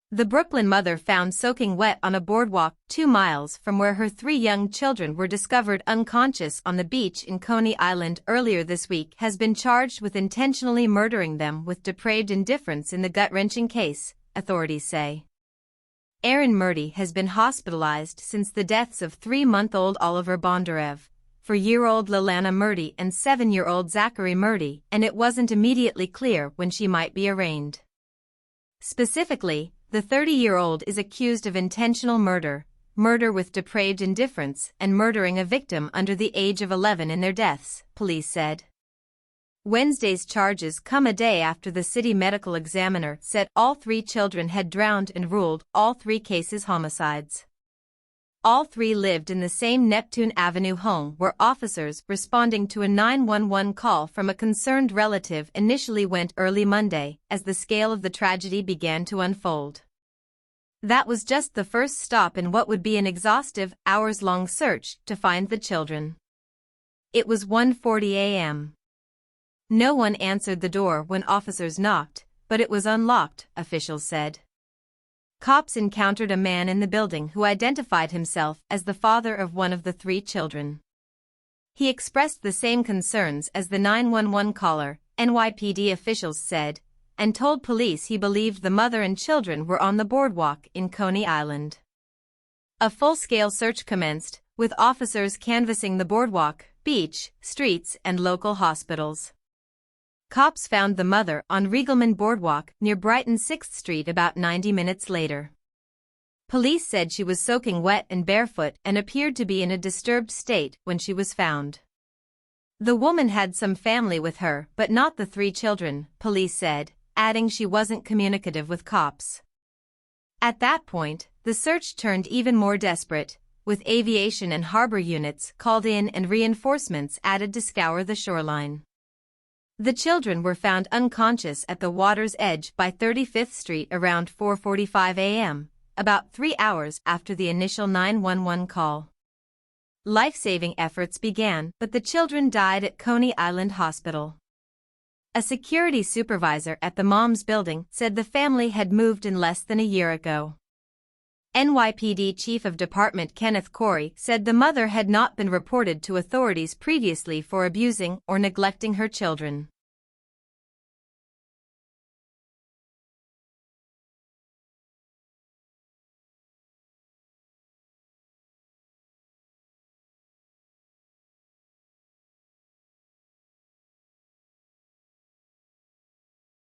The Brooklyn mother found soaking wet on a boardwalk 2 miles from where her 3 young children were discovered unconscious on the beach in Coney Island earlier this week has been charged with intentionally murdering them with depraved indifference in the gut-wrenching case, authorities say. Erin Murdy has been hospitalized since the deaths of 3-month-old Oliver Bondarev, 4-year-old Lilana Murdy and 7-year-old Zachary Murdy, and it wasn't immediately clear when she might be arraigned. Specifically, the 30-year-old is accused of intentional murder, murder with depraved indifference, and murdering a victim under the age of 11 in their deaths, police said. Wednesday's charges come a day after the city medical examiner said all 3 children had drowned and ruled all 3 cases homicides. All 3 lived in the same Neptune Avenue home where officers responding to a 911 call from a concerned relative initially went early Monday as the scale of the tragedy began to unfold. That was just the first stop in what would be an exhaustive, hours-long search to find the children. It was 1:40 a.m. No one answered the door when officers knocked, but it was unlocked, officials said. Cops encountered a man in the building who identified himself as the father of one of the 3 children. He expressed the same concerns as the 911 caller, NYPD officials said, and told police he believed the mother and children were on the boardwalk in Coney Island. A full-scale search commenced, with officers canvassing the boardwalk, beach, streets, and local hospitals. Cops found the mother on Riegelman Boardwalk near Brighton 6th Street about 90 minutes later. Police said she was soaking wet and barefoot and appeared to be in a disturbed state when she was found. The woman had some family with her but not the 3 children, police said, adding she wasn't communicative with cops. At that point, the search turned even more desperate, with aviation and harbor units called in and reinforcements added to scour the shoreline. The children were found unconscious at the water's edge by 35th Street around 4:45 a.m., about 3 hours after the initial 911 call. Life-saving efforts began, but the children died at Coney Island Hospital. A security supervisor at the mom's building said the family had moved in less than a year ago. NYPD Chief of Department Kenneth Corey said the mother had not been reported to authorities previously for abusing or neglecting her children.